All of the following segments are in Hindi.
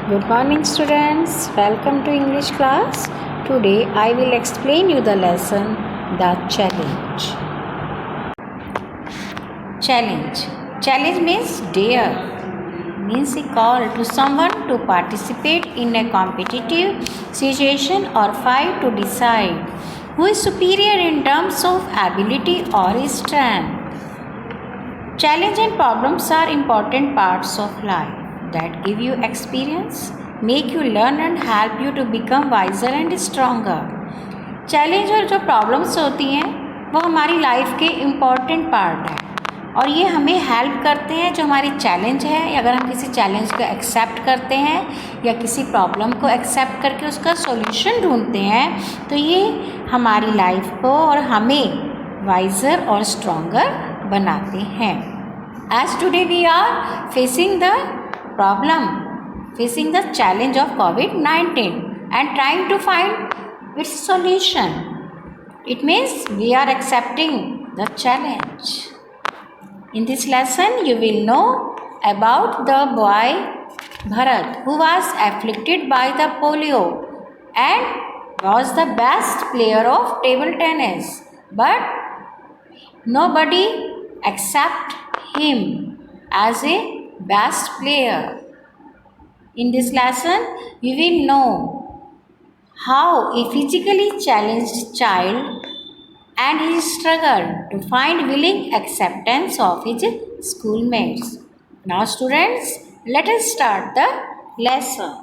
Good morning, students. Welcome to English class. Today I will explain you the lesson The Challenge. Challenge means dare. Means a call to someone to participate in a competitive situation or fight to decide who is superior in terms of ability or strength. Challenge and problems are important parts of life that give you experience, make you learn and help you to become wiser and stronger. Challenge और जो प्रॉब्लम्स होती हैं वो हमारी लाइफ के इम्पॉर्टेंट पार्ट हैं और ये हमें हेल्प करते हैं जो हमारी चैलेंज है या अगर हम किसी चैलेंज को एक्सेप्ट करते हैं या किसी प्रॉब्लम को एक्सेप्ट करके उसका सॉल्यूशन ढूंढते हैं तो ये हमारी लाइफ को और हमें वाइजर और स्ट्रॉन्गर बनाते हैं. As today we are facing the challenge of COVID-19 and trying to find its solution. It means we are accepting the challenge. In this lesson you will know about the boy Bharat who was afflicted by the polio and was the best player of table tennis, but nobody accept him as a best player. In this lesson you will know how a physically challenged child and his struggle to find willing acceptance of his schoolmates. Now students, let us start the lesson.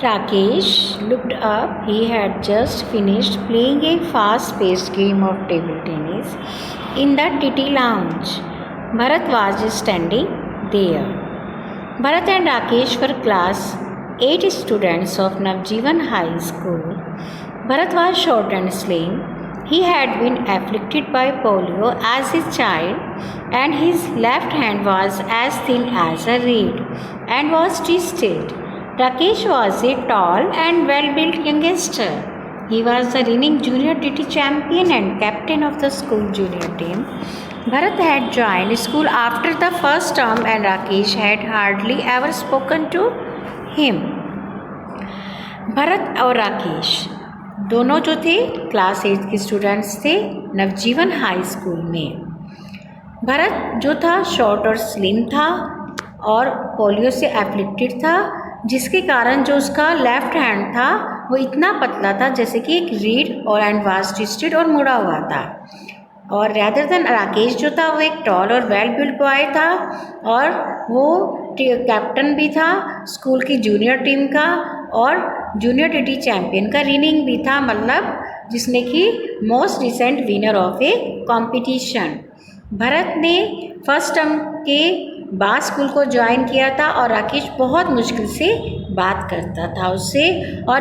Rakesh looked up. He had just finished playing a fast-paced game of table tennis in the TT lounge. Bharat was standing there. Bharat and Rakesh were class 8 students of Navjeevan High School. Bharat was short and slim. He had been afflicted by polio as a child and his left hand was as thin as a reed and was twisted. Rakesh was a tall and well-built youngster. He was the reigning junior TT champion and captain of the school junior team. Bharat had joined school after the first term and Rakesh had hardly ever spoken to him. Bharat और राकेश दोनों जो थे क्लास 8 के स्टूडेंट्स थे नवजीवन हाई स्कूल में. भरत जो था शॉर्ट और स्लिम था और पोलियो से एफ्लिक्टेड था जिसके कारण जो उसका लेफ्ट हैंड था वो इतना पतला था जैसे कि एक रीड और एंड वाज ट्विस्टेड और मुड़ा हुआ था. और रैदर देन राकेश जो था वो एक टॉल और वेल बिल्ड बॉय था और वो कैप्टन भी था स्कूल की जूनियर टीम का और जूनियर टीटी चैम्पियन का रीनिंग भी था, मतलब जिसने कि most recent winner of A competition. Bharat ने फर्स्ट टर्म के बाद स्कूल को ज्वाइन किया था और राकेश बहुत मुश्किल से बात करता था उससे. और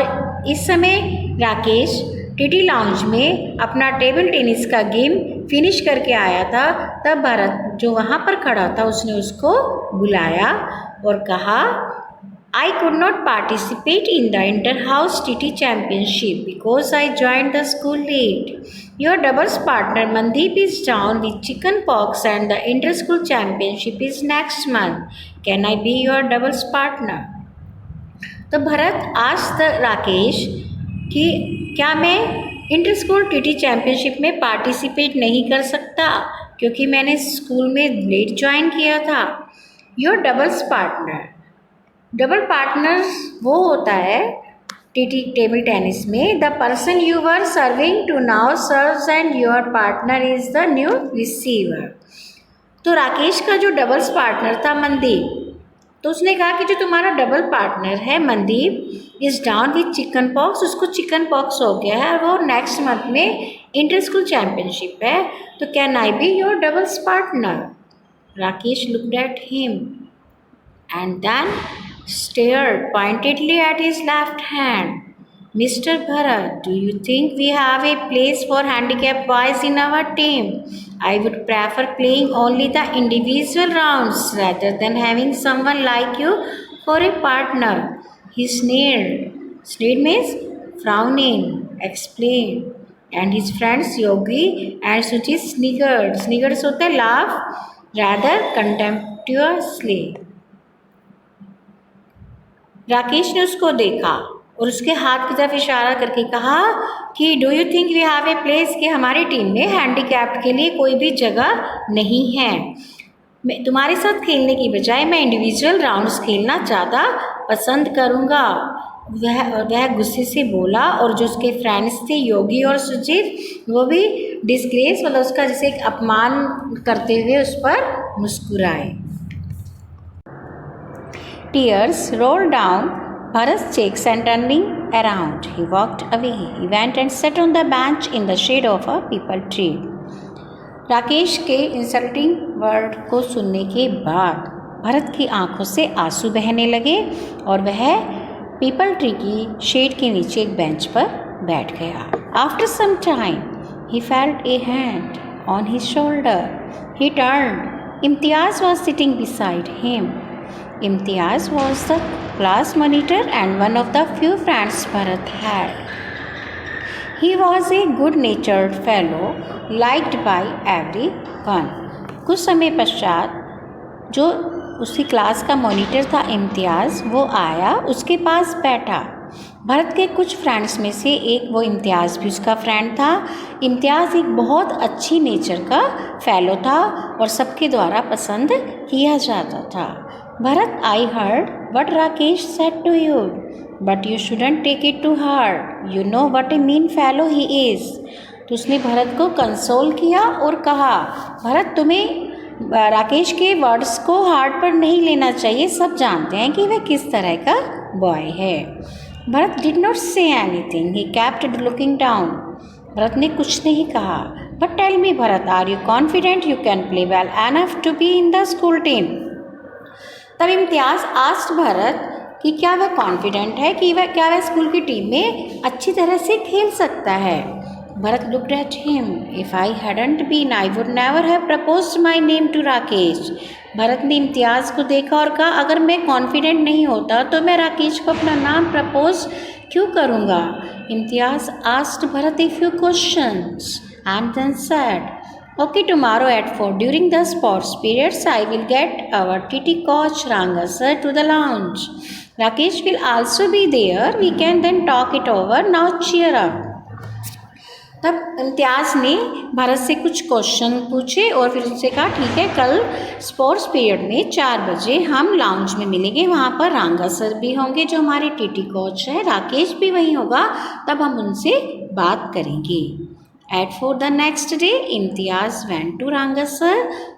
इस समय राकेश टीटी लाउंज में अपना टेबल टेनिस का गेम फिनिश करके आया था. तब भरत जो वहाँ पर खड़ा था उसने उसको बुलाया और कहा, I could not participate in the inter-house TT championship because I joined the school late. Your doubles partner Mandeep is down with chicken pox and the inter-school championship is next month. Can I be your doubles partner? तो भरत asked राकेश कि क्या मैं इंटर स्कूल टीटी चैम्पियनशिप में पार्टिसिपेट नहीं कर सकता क्योंकि मैंने स्कूल में लेट ज्वाइन किया था. Your doubles partner, double partner वो होता है टीटी टेबल टेनिस में the person you were serving to now serves and your partner is the new receiver. तो राकेश का जो डबल्स पार्टनर था मनदीप, तो उसने कहा कि जो तुम्हारा डबल पार्टनर है Mandeep is down with chicken pox, उसको चिकन पॉक्स हो गया है और वो नेक्स्ट मंथ में इंटर स्कूल चैम्पियनशिप है. तो can I be your doubles partner? Rakesh looked at him and then stared pointedly at his left hand. Mr. Bharat, do you think we have a place for handicapped boys in our team? I would prefer playing only the individual rounds rather than having someone like you for a partner. He sneered. Sneered means frowning, explained. And his friends Yogi and Suchi sniggered. Sniggered होता है laugh rather contemptuously. राकेश ने उसको देखा और उसके हाथ की तरफ इशारा करके कहा कि do you think we have a place, कि हमारी टीम में हैंडीकैप्ड के लिए कोई भी जगह नहीं है। मैं तुम्हारे साथ खेलने की बजाय मैं इंडिविजुअल राउंड्स खेलना ज़्यादा पसंद करूँगा। वह गुस्से से बोला और जो उसके फ्रेंड्स थे योगी और सुजीत, वो भी डिस्ग्रेस मतलब उसका जैसे एक अपमान करते हुए उस पर मुस्कुराए। Tears rolled down Bharat's cheeks and turning around, he walked away. He went and sat on the bench in the shade of a peepal tree. Rakesh के इंसल्टिंग वर्ड को सुनने के बाद भरत की आंखों से आंसू बहने लगे और वह पीपल ट्री की शेड के नीचे एक बेंच पर बैठ गया। After some time he felt a hand on his shoulder. He turned. Imtiaz was sitting beside him. Imtiaz was the class monitor and one of the few friends Bharat had. He was a good-natured fellow, liked by everyone. कुछ समय पश्चात जो उसकी क्लास का मॉनिटर था इम्तियाज़, वो आया, उसके पास बैठा। भरत के कुछ फ्रेंड्स में से एक वो इम्तियाज़ भी उसका फ्रेंड था। इम्तियाज़ एक बहुत अच्छी नेचर का फेलो था और सबके द्वारा पसंद किया जाता था। Bharat, I heard what Rakesh said to you, but you shouldn't take it to heart. You know what a mean fellow he is. तो उसने भरत को कंसोल किया और कहा, भरत तुम्हें राकेश के वर्ड्स को हार्ट पर नहीं लेना चाहिए, सब जानते हैं कि वह किस तरह का बॉय है। Bharat did not say anything, he kept looking down. Bharat ने कुछ नहीं कहा। But tell me Bharat, are you confident you can play well enough to be in the school team? तब इम्तियाज़ आस्ट भरत कि क्या वह कॉन्फिडेंट है कि वह स्कूल की टीम में अच्छी तरह से खेल सकता है। Bharat looked at him. If I hadn't been I would never have proposed my name to Rakesh. Bharat ने इम्तियाज़ को देखा और कहा, अगर मैं कॉन्फिडेंट नहीं होता तो मैं राकेश को अपना नाम प्रपोज क्यों करूँगा। Imtiaz asked Bharat a few questions and then said, okay, tomorrow at 4 during the sports periods I will get our TT coach Ranga sir to the lounge. Rakesh will also be there. We can then talk it over. Now cheer up. तब इम्तियाज़ ने भरत से कुछ क्वेश्चन पूछे और फिर उससे कहा, ठीक है, कल स्पोर्ट्स पीरियड में 4 बजे हम लाउंज में मिलेंगे। वहाँ पर रांगा सर भी होंगे जो हमारे टीटी कोच है, राकेश भी वहीं होगा, तब हम उनसे बात करेंगे। At 4 the next day, Imtiaz went to Ranga sir,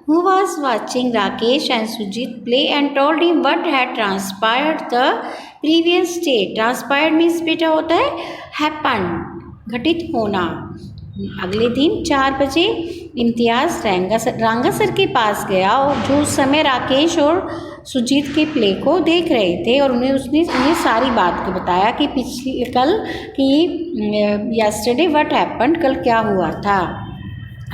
who was watching Rakesh and Sujit play, and told him what had transpired the previous day. Transpired means बेटा होता है happened, घटित होना। अगले दिन 4 बजे इम्तियाज़ रांगा सर के पास गया और जो उस समय राकेश और सुजीत के प्ले को देख रहे थे और उसने सारी बात को बताया कि यस्टरडे व्हाट हैपेंड, कल क्या हुआ था।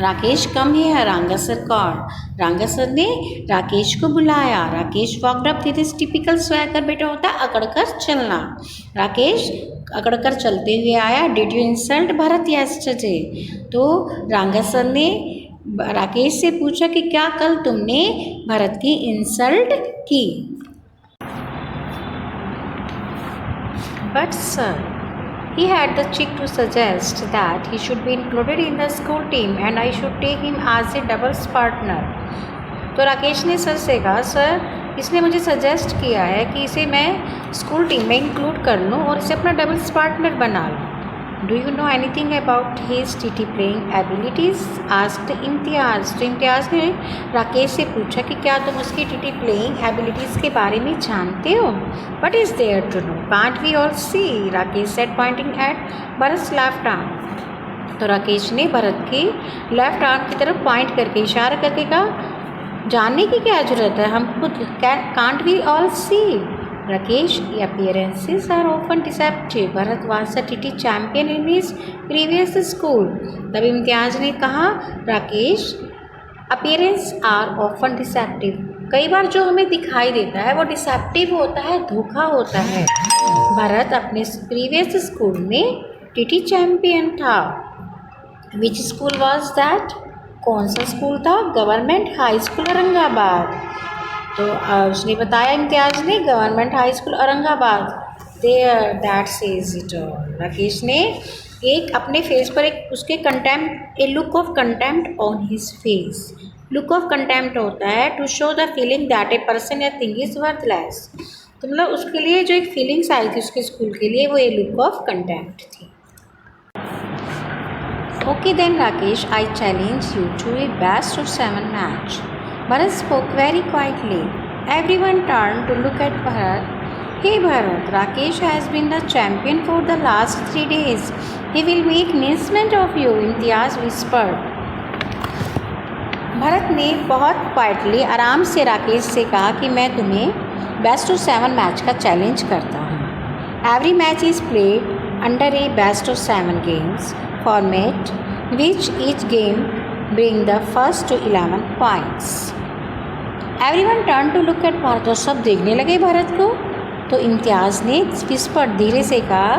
राकेश कम है, रांगा सर कॉल। रांगा सर ने राकेश को बुलाया। Rakesh walked up with his typical swagger, बेटा होता है अकड़कर चलना। राकेश अकड़कर चलते हुए आया। Did you insult Bharat yesterday? तो रांगा सर ने राकेश से पूछा कि क्या कल तुमने भरत की इंसल्ट की? But sir, he had the cheek to suggest that he should be included in the school team and I should take him as a doubles partner. तो राकेश ने सर से कहा, सर इसने मुझे सजेस्ट किया है कि इसे मैं स्कूल टीम में इंक्लूड कर लूँ और इसे अपना डबल्स पार्टनर बना लूँ। Do you know anything about his TT playing abilities? Asked Imtiaz. तो इम्तियाज़ ने राकेश से पूछा कि क्या तुम उसकी टीटी प्लेइंग एबिलिटीज़ के बारे में जानते हो? What is there to know, can't we all see? Rakesh said pointing at Bharat left arm. तो राकेश ने भरत की लेफ्ट आर्म की तरफ पॉइंट करके इशारा करके कहा, जानने की क्या ज़रूरत है, हम खुद can't we all see? Rakesh appearances are often deceptive. Bharat was a TT champion in his previous school. तब इम्तियाज़ ने कहा, Rakesh appearance are often deceptive, कई बार जो हमें दिखाई देता है वो डिसेप्टिव होता है, धोखा होता है। भरत अपने प्रीवियस स्कूल में टीटी चैम्पियन था। Which school was that? कौन सा स्कूल था? Government high school Aurangabad. तो उसने बताया इम्तियाज़ ने government high school Aurangabad. There that says it all. Rakesh ने एक अपने फेस पर एक उसके contempt, a look of contempt on his face. Look of contempt होता है to show the feeling that a person या थिंग इज़ वर्थलेस। तो मतलब उसके लिए जो एक फीलिंग्स आई थी उसके स्कूल के लिए, वो ए लुक ऑफ कंटेम्प्ट थी। Okay then Rakesh, I challenge you to a best of 7 match. Bharat spoke very quietly. Everyone turned to look at Bharat. Hey Bharat, Rakesh has been the champion for the last 3 days. He will make mincemeat of you, Imtiaz whispered. Bharat ने बहुत क्वाइटली आराम से राकेश से कहा कि मैं तुम्हें बेस्ट ऑफ 7 मैच का चैलेंज करता हूँ। Every match is played under A best of 7 games format, which each game bring the first to 11 points. Everyone turned to look at Bharat. तो सब देखने लगे भारत को। तो इम्तियाज़ ने विस्पर धीरे से कहा,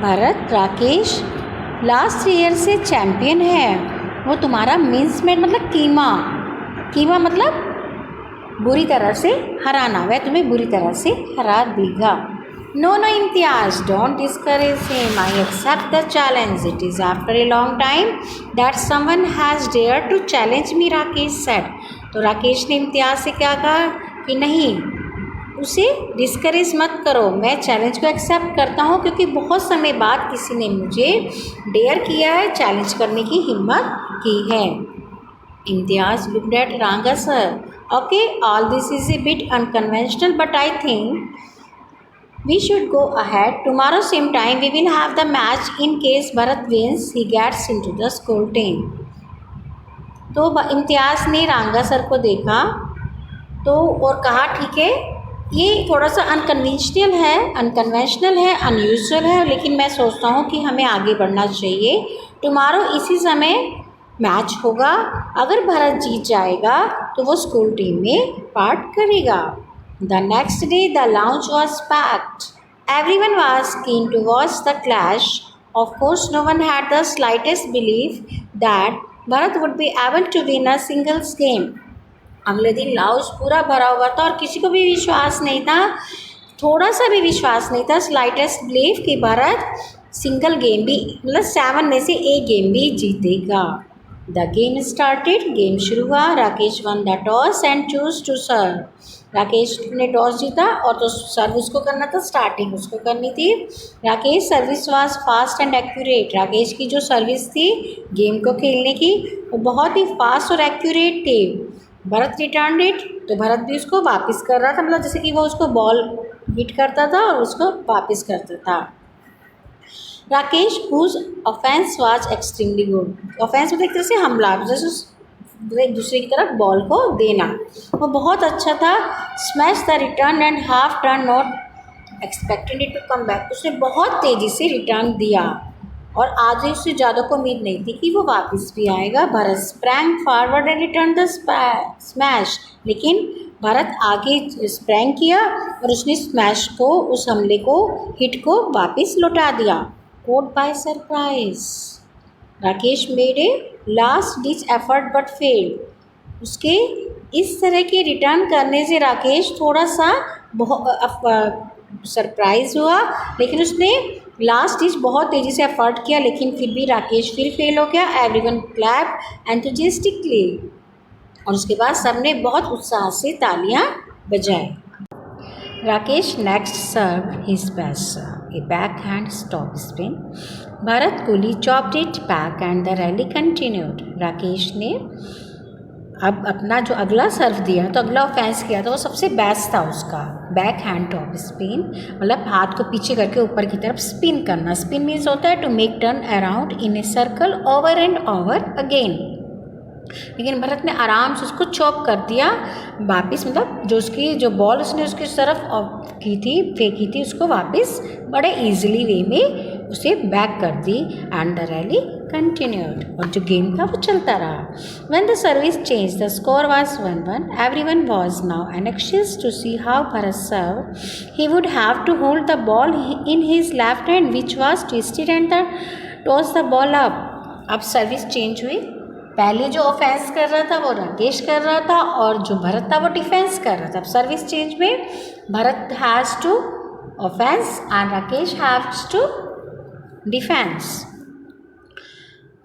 भारत, राकेश लास्ट ईयर से चैम्पियन है। वो तुम्हारा मिन्समेट मतलब कीमा मतलब बुरी तरह से हराना। वह तुम्हें बुरी तरह से हरा देगा। No, Imtiaz, don't discourage him. I accept the challenge. It is after a long time that someone has dared to challenge me, Rakesh said. तो राकेश ने इम्तियाज़ से क्या कहा कि नहीं, उसे डिस्करेज मत करो, मैं चैलेंज को एक्सेप्ट करता हूँ क्योंकि बहुत समय बाद किसी ने मुझे डेयर किया है, चैलेंज करने की हिम्मत की है। इम्तियाज़ looked at Ranga sir. Okay, all this is a bit unconventional, but I think we should go ahead. Tomorrow same time we will have the match. In case Bharat wins, he gets into the school team. तो इम्तियाज़ ने रांगा सर को देखा तो और कहा ठीक है, ये थोड़ा सा अनकन्वेंशनल है, अनयूजुअल है, लेकिन मैं सोचता हूँ कि हमें आगे बढ़ना चाहिए। टुमारो इसी समय मैच होगा। अगर भारत जीत जाएगा तो वो स्कूल टीम में पार्ट करेगा। The next day, the lounge was packed. Everyone was keen to watch the clash. Of course, no one had the slightest belief that Bharat would be able to win a singles game. अगले दिन लाउंज पूरा भरा हुआ था और किसी को भी विश्वास नहीं था, थोड़ा सा भी विश्वास नहीं था, स्लाइटेस्ट बिलीफ कि भारत सिंगल गेम भी मतलब 7 में से एक गेम भी जीतेगा। The game started. गेम शुरू हुआ। Rakesh won the toss and chose to serve. Rakesh ने टॉस जीता और तो सर्व उसको करना था, स्टार्टिंग उसको करनी थी। Rakesh service was fast and accurate. Rakesh की जो सर्विस थी गेम को खेलने की वो बहुत ही फास्ट और एक्यूरेट थी। Bharat return it. तो भरत भी उसको वापस कर रहा था, मतलब जैसे कि वो उसको बॉल हिट करता था और उसको वापस करता था। Rakesh whose offense was extremely good. Offense मतलब एक तरह से हमला, जैसे एक दूसरे की तरफ बॉल को देना, वो बहुत अच्छा था। Smash the return and half turn not expected it to come back. उसने बहुत तेज़ी से रिटर्न दिया और आज उससे ज़्यादा को उम्मीद नहीं थी कि वो वापस भी आएगा। Bharat sprang forward and return the smash. लेकिन भरत आगे स्प्रैंग किया और उसने स्मैश को, उस हमले को, हिट को वापस लौटा दिया। Caught by surprise. Rakesh made a last ditch effort but failed. उसके इस तरह के रिटर्न करने से राकेश थोड़ा सा सरप्राइज हुआ, लेकिन उसने लास्ट डिच बहुत तेज़ी से एफर्ट किया, लेकिन फिर भी राकेश फिर फेल हो गया। Everyone clap enthusiastically. और उसके बाद सबने बहुत उत्साह से तालियां बजाई। Rakesh next serve his best serve, a back hand stop spin. Bharat Kohli chopped it back and the rally continued. Rakesh ने अब अपना जो अगला सर्व दिया, तो अगला ऑफेंस किया, तो वो सबसे बेस्ट था उसका बैक हैंड टॉप स्पिन, मतलब हाथ को पीछे करके ऊपर की तरफ स्पिन करना। स्पिन मीन्स होता है to make turn around in a circle over and over again. लेकिन भरत ने आराम से उसको चॉप कर दिया वापस, मतलब जो उसकी जो बॉल उसने उसकी तरफ की थी, फेंकी थी, उसको वापस बड़े इजीली वे में उसे बैक कर दी। And the rally continued. और जो गेम था वो चलता रहा। When the service change the score was 1-1। Everyone was now anxious to see how Bharat serve. He would have to hold the ball in his left hand which was twisted and the toss the ball up. अब सर्विस चेंज हुई पहले जो ऑफेंस कर रहा था वो राकेश कर रहा था और जो भरत था वो डिफेंस कर रहा था। अब सर्विस चेंज में Bharat has to offense and Rakesh haves to defense.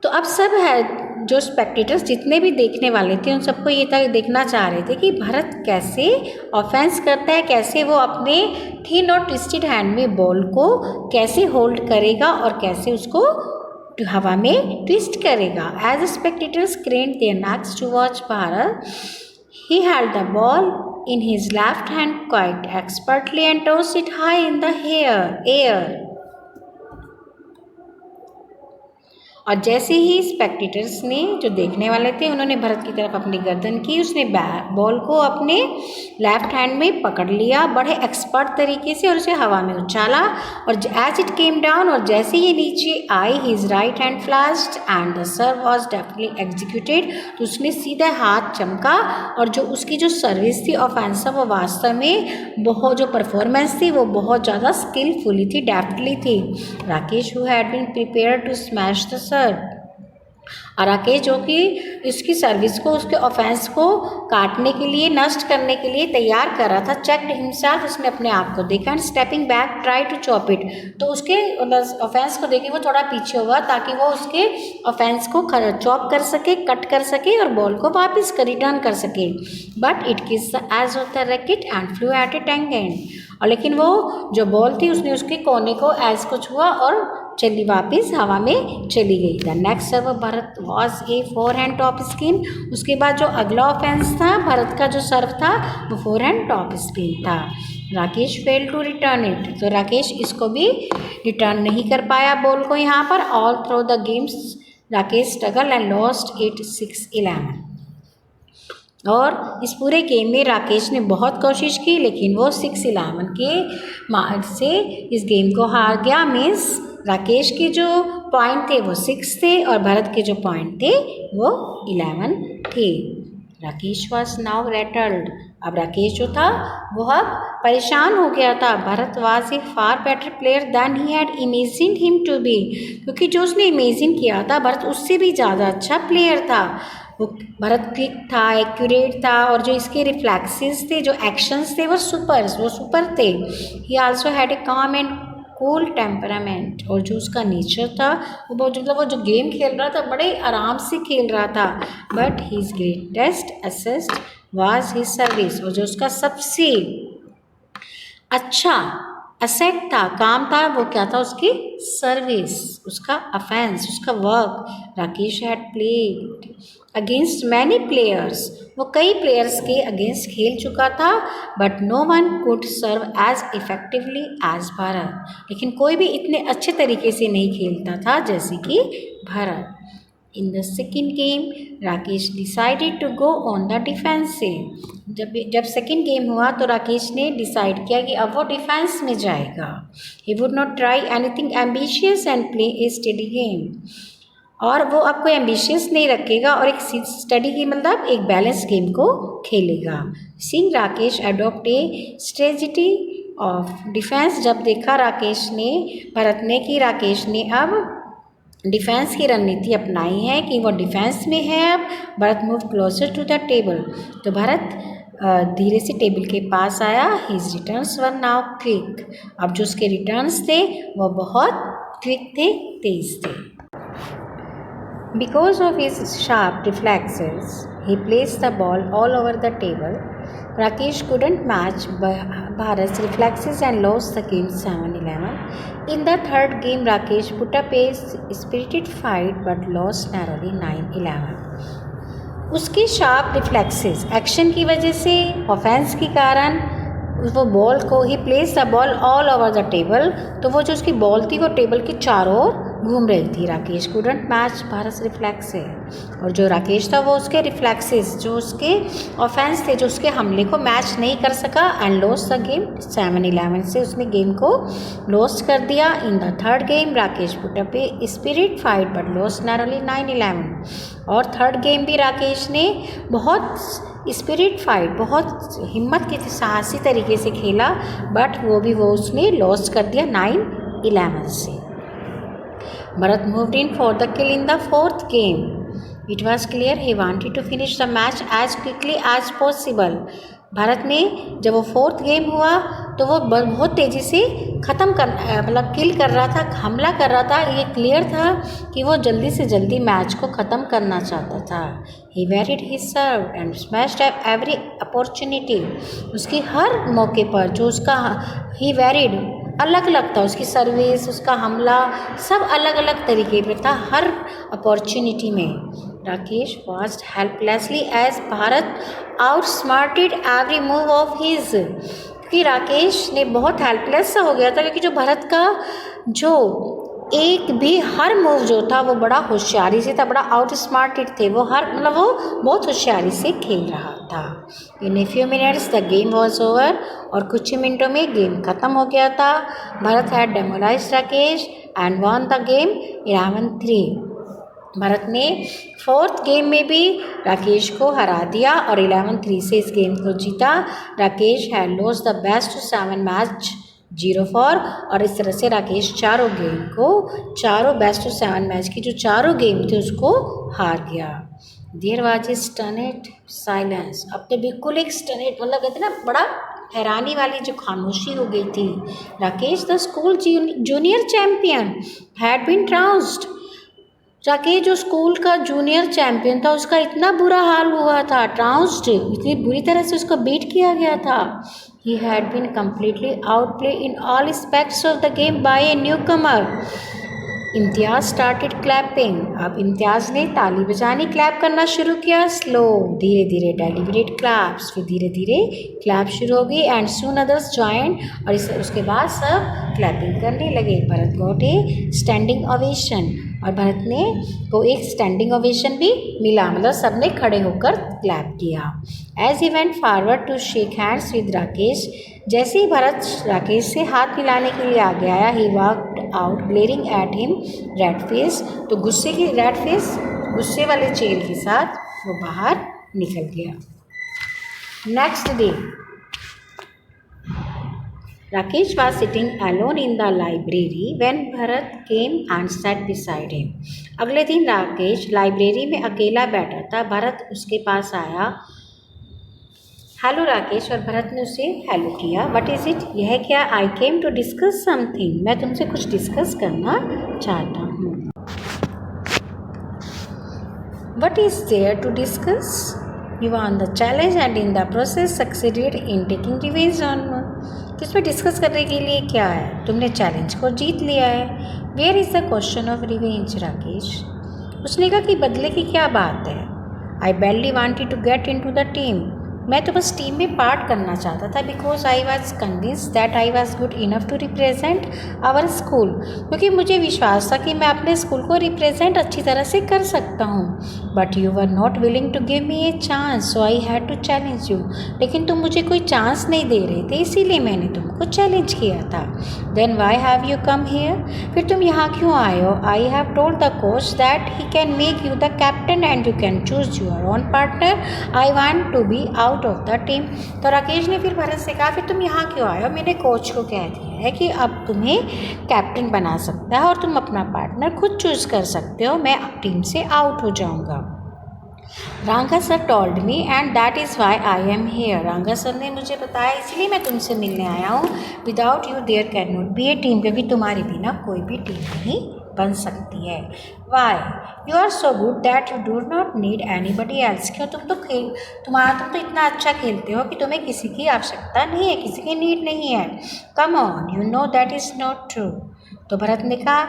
तो अब सब है जो स्पेक्टेटर्स जितने भी देखने वाले थे उन सबको ये था देखना चाह रहे थे कि भरत कैसे ऑफेंस करता है, कैसे वो अपने थिन और ट्विस्टेड हैंड में बॉल को कैसे होल्ड करेगा और कैसे उसको हवा में ट्विस्ट करेगा। As spectators craned their necks to watch Bharat, he held the ball in his left hand quite expertly and tossed it high in the air. और जैसे ही स्पेक्टेटर्स ने जो देखने वाले थे उन्होंने भरत की तरफ अपनी गर्दन की, उसने बॉल को अपने लेफ्ट हैंड में पकड़ लिया बड़े एक्सपर्ट तरीके से और उसे हवा में उछाला और एज इट केम डाउन, और जैसे ये नीचे आई his right hand flashed and the serve was deftly executed, तो उसने सीधा हाथ चमका और जो उसकी जो सर्विस थी ऑफेंसिव वो वास्तव में बहुत जो परफॉर्मेंस थी वो बहुत ज़्यादा स्किलफुली थी, डेफ्टली थी। Rakesh who had been prepared to smash the और राकेश जो कि इसकी सर्विस को उसके ऑफेंस को काटने के लिए नष्ट करने के लिए तैयार कर रहा था, चेक्ड हिमसेल्फ, उसने अपने आप को देखा and stepping back try to chop it, तो उसके ऑफेंस को देखे वो थोड़ा पीछे हुआ ताकि वो उसके ऑफेंस को चॉप कर सके, कट कर सके और बॉल को वापस रिटर्न कर सके। But it kiss the edge of the racket and flew at a tangent, और लेकिन वो जो बॉल थी उसने उसके कोने को एज को छुआ और चली वापस हवा में चली गई। The next serve Bharat was a forehand top spin, उसके बाद जो अगला ऑफेंस था भरत का जो सर्व था वो फोरहैंड टॉप स्पिन था। Rakesh fail to return it, तो राकेश इसको भी रिटर्न नहीं कर पाया बॉल को यहाँ पर। All through the games Rakesh struggle and lost it 6-11, और इस पूरे गेम में राकेश ने बहुत कोशिश की लेकिन वो 6-11 के मार्क से इस गेम को हार गया। मीन्स राकेश के जो पॉइंट थे वो 6 थे और भरत के जो पॉइंट थे वो 11 थे। राकेश वॉज नाउ रेटल्ड, अब राकेश जो था वो अब परेशान हो गया था। Bharat was a far better player than he had imagined him to be, क्योंकि जो उसने इमेजिन किया था भरत उससे भी ज़्यादा अच्छा प्लेयर था। वो भरत क्विक था, एक्यूरेट था और जो इसके रिफ्लेक्सेस थे, जो एक्शंस थे वो सुपर थे। ही आल्सो हैड ए काम एंड कूल टेम्परामेंट, और जो उसका नेचर था वो बहुत मतलब वो जो गेम खेल रहा था बड़े आराम से खेल रहा था। But his greatest asset was his service, और जो उसका सबसे अच्छा असेट था, काम था, वो क्या था, उसकी सर्विस, उसका अफेंस, उसका work. Rakesh had played against many players, वो कई प्लेयर्स के अगेंस्ट खेल चुका था। But no one could serve as effectively as Bharat, लेकिन कोई भी इतने अच्छे तरीके से नहीं खेलता था जैसे कि Bharat. In the second game Rakesh decided to go on the defensive, जब सेकेंड गेम हुआ तो राकेश ने डिसाइड किया कि अब वो डिफेंस में जाएगा। He would not try anything ambitious and play A study game, और वो अब कोई एम्बिशियस नहीं रखेगा और एक स्टडी गेम मतलब एक बैलेंस गेम को खेलेगा। सिंग Rakesh adopt a strategy of defence, जब देखा राकेश ने भरत ने कि राकेश ने अब डिफेंस की रणनीति अपनाई है कि वो डिफेंस में है। अब Bharat move closer to the table, तो भरत धीरे से टेबल के पास आया। His returns were now quick, अब जो उसके रिटर्न्स थे वो बहुत क्विक थे, तेज थे। Because of his sharp reflexes, he placed the ball all over the table. Rakesh couldn't match Bharat's reflexes and lost the game 7-11. In the third game, Rakesh put up a spirited fight but lost narrowly 9-11. उसके शार्प रिफ्लेक्सेस एक्शन की वजह से, ऑफेंस के कारण, वो बॉल को ही place the ball all over the table, तो वो जो उसकी बॉल थी वो टेबल के चारों ओर घूम रही थी। Rakesh couldn't match Bharat reflex है, और जो राकेश था वो उसके रिफ्लेक्सेस, जो उसके ऑफेंस थे, जो उसके हमले को मैच नहीं कर सका एंड लॉस्ट द गेम 7-11 से उसने गेम को लॉस्ट कर दिया। In the third game Rakesh put up a spirit fight but lost narrowly 9-11, और थर्ड गेम भी राकेश ने बहुत स्पिरिट फाइट, बहुत हिम्मत के साहसी तरीके से खेला, बट वो उसने लॉस्ट कर दिया 9-11 से। Bharat moved in for the kill in the fourth game, It was clear he wanted to finish the match as quickly as possible. Bharat ने जब वो फोर्थ गेम हुआ तो वो बहुत तेज़ी से ख़त्म कर मतलब किल कर रहा था, हमला कर रहा था. ये क्लियर था कि वो जल्दी से जल्दी मैच को ख़त्म करना चाहता था. He varied his serve and smashed at every opportunity. उसकी हर मौके पर जो उसका he varied अलग अलग था, उसकी सर्विस, उसका हमला सब अलग अलग तरीके पर था हर अपॉर्चुनिटी में. Rakesh watched helplessly as Bharat outsmarted every move of his. क्योंकि राकेश ने बहुत हेल्पलेस सा हो गया था क्योंकि जो भारत का जो एक भी हर मूव जो था वो बड़ा होशियारी से था, बड़ा आउट स्मार्टेड थे वो, हर मतलब वो बहुत होशियारी से खेल रहा था. In a few minutes the game was over. और कुछ ही मिनटों में गेम ख़त्म हो गया था. Bharat had demolished Rakesh and won the game 11-3. Bharat ने फोर्थ गेम में भी राकेश को हरा दिया और 11-3 से इस गेम को जीता. Rakesh had lost the best 7 match 0-4. और इस तरह से राकेश चारों गेम को, चारों बेस्ट 7 मैच की जो चारों गेम थे उसको हार गया. There was a stunned silence. अब तो बिल्कुल एक स्टनेड मतलब कहते ना बड़ा हैरानी वाली जो खामोशी हो गई थी. Rakesh the school junior champion had been trounced. Rakesh जो स्कूल का जूनियर चैम्पियन था उसका इतना बुरा हाल हुआ था, ट्राउस्ड, इतनी बुरी तरह से उसको बीट किया गया था. He had been completely outplay in all aspects of the game by a newcomer. Imtiaz started clapping. अब इम्तियाज़ ने ताली बजानी, क्लैप करना शुरू किया. स्लो, धीरे धीरे डेलिबरेट क्लैप्स, फिर धीरे धीरे क्लैप शुरू हो गई. And soon others joint. और उसके बाद सब क्लैपिंग करने लगे. Bharat got a standing ovation. और भरत ने को एक स्टैंडिंग ओवेशन भी मिला, मतलब सब ने खड़े होकर क्लैप किया. As he went forward to shake hands with Rakesh. जैसे ही भरत राकेश से हाथ मिलाने के लिए आगे आया, he walked out glaring at him red face. तो गुस्से वाले चेहरे के साथ वो बाहर निकल गया. Next day Rakesh was sitting alone in the library when Bharat came and sat beside him. अगले दिन राकेश लाइब्रेरी में अकेला बैठा था. भरत उसके पास आया. हेलो राकेश. और भरत ने उसे हेलो किया. What is it? यह क्या? I came to discuss something. मैं तुमसे कुछ डिस्कस करना चाहता हूँ. What is there to discuss? You won the challenge and in the process succeeded in taking revenge on. किसमें डिस्कस करने के लिए क्या है? तुमने चैलेंज को जीत लिया है. Where is the question of revenge Rakesh? उसने कहा कि बदले की क्या बात है. I badly wanted to get into the team. मैं तो बस टीम में पार्ट करना चाहता था. Because I was convinced that I was good enough to represent our school. क्योंकि मुझे विश्वास था कि मैं अपने स्कूल को रिप्रेजेंट अच्छी तरह से कर सकता हूँ. But you were not willing to give me a chance, so I had to challenge you. लेकिन तुम मुझे कोई चांस नहीं दे रहे थे, इसीलिए मैंने तुमको चैलेंज किया था. Then why have you come here? फिर तुम यहाँ क्यों आए हो? I have told the coach that he can make you the captain and you can choose your own partner. I want to be out of the team. तो राकेश ने फिर भरत से कहा फिर तुम यहाँ क्यों आए हो? मैंने कोच को कह दिया है कि अब तुम्हें कैप्टन बना सकता है और तुम अपना पार्टनर खुद चूज कर सकते हो. मैं टीम से आउट हो जाऊँगा. Ranga sir told me and that is why I am here. Ranga sir ने मुझे बताया इसलिए मैं तुमसे मिलने आया हूँ. Without you there can not be a team. क्योंकि तुम्हारे बिना कोई भी टीम नहीं बन सकती है. Why? You are so good that you do not need anybody else. क्यों? तुम तो इतना अच्छा खेलते हो कि तुम्हें किसी की आवश्यकता नहीं है, किसी की नीड नहीं है. Come on, you know that is not true. तो भरत ने कहा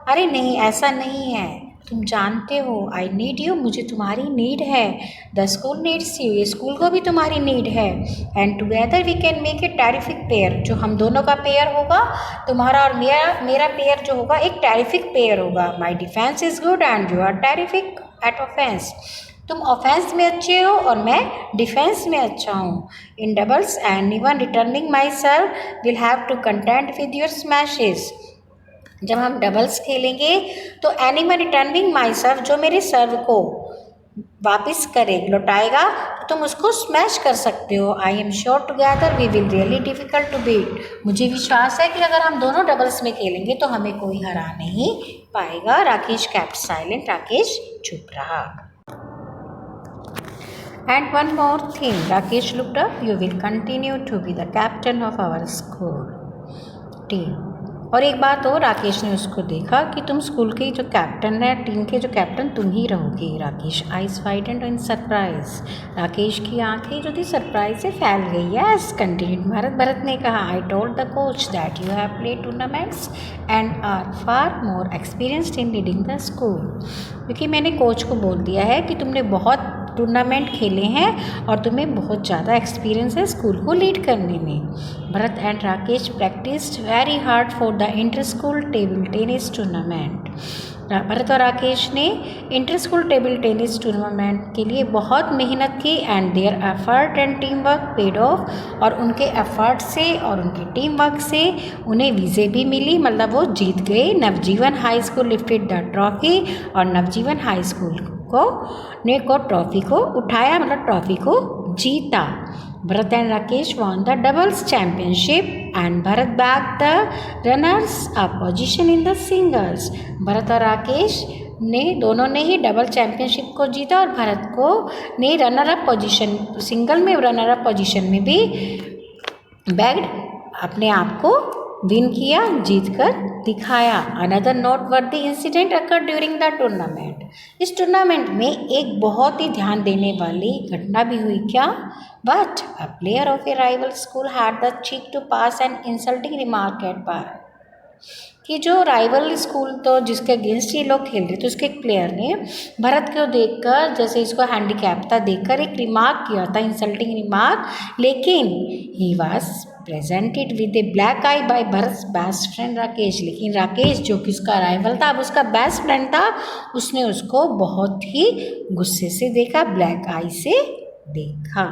अरे नहीं, ऐसा नहीं है, तुम जानते हो. आई नीड यू, मुझे तुम्हारी नीड है. द स्कूल नीड्स यू, ये स्कूल को भी तुम्हारी नीड है. And together we can make a terrific pair. जो हम दोनों का पेयर होगा, तुम्हारा और मेरा पेयर जो होगा एक टेरिफिक पेयर होगा. My defence is good and you are terrific at offence. तुम ऑफेंस में अच्छे हो और मैं डिफेंस में अच्छा हूँ. In doubles and even returning my serve will have to content with your smashes. जब हम डबल्स खेलेंगे तो एनीवन रिटर्निंग माई सर्व, जो मेरे सर्व को वापस करे, लौटाएगा, तो तुम उसको स्मैश कर सकते हो. I am sure together we will really difficult to beat. मुझे विश्वास है कि अगर हम दोनों डबल्स में खेलेंगे तो हमें कोई हरा नहीं पाएगा. Rakesh kept silent. राकेश चुप रहा. And one more thing, Rakesh looked up, you will continue to be the captain of our school team. और एक बात और, राकेश ने उसको देखा कि तुम स्कूल के जो कैप्टन है, टीम के जो कैप्टन तुम ही रहोगे। Rakesh eyes widened in surprise, Rakesh की आंखें जो थी सरप्राइज से फैल गई। यस कंटिन्यूड भरत, भरत ने कहा I told the coach that you have played tournaments and are far more experienced in leading the school, क्योंकि मैंने कोच को बोल दिया है कि तुमने बहुत टूर्नामेंट खेले हैं और तुम्हें बहुत ज़्यादा एक्सपीरियंस है स्कूल को लीड करने में। Bharat and Rakesh practised very hard for the inter school table tennis tournament. Bharat और राकेश ने inter school table tennis tournament के लिए बहुत मेहनत की and their effort and team work paid of, और उनके एफर्ट से और उनके टीम वर्क से उन्हें विजय भी मिली, मतलब वो जीत गए। Navjeevan high school lifted the trophy, और नवजीवन हाई स्कूल को ट्रॉफी को उठाया, मतलब ट्रॉफी को जीता। Bharat and Rakesh won the doubles championship and Bharat back the runners up position in the singles. Bharat और राकेश ने दोनों ने ही डबल चैम्पियनशिप को जीता, और भरत को ने रनर अप पोजीशन, सिंगल में रनर अप पोजीशन में भी बैग्ड अपने आप को विन किया, जीत कर दिखाया। अनदर नोट वर्दी incident occur during the tournament, इस टूर्नामेंट में एक बहुत ही ध्यान देने वाली घटना भी हुई। क्या? But a player of a rival school had the cheek to pass an insulting remark at Bharat, कि जो राइवल स्कूल तो जिसके अगेंस्ट ये लोग खेल रहे थे, उसके एक प्लेयर ने भरत को देखकर, जैसे इसको हैंडीकैप था देखकर, एक रिमार्क किया था, इंसल्टिंग रिमार्क, लेकिन he was presented with a black eye by Bharat best friend Rakesh. लेकिन राकेश जो कि उसका राइवल था, अब उसका बेस्ट फ्रेंड था, उसने उसको बहुत ही गुस्से से देखा, ब्लैक आई से देखा।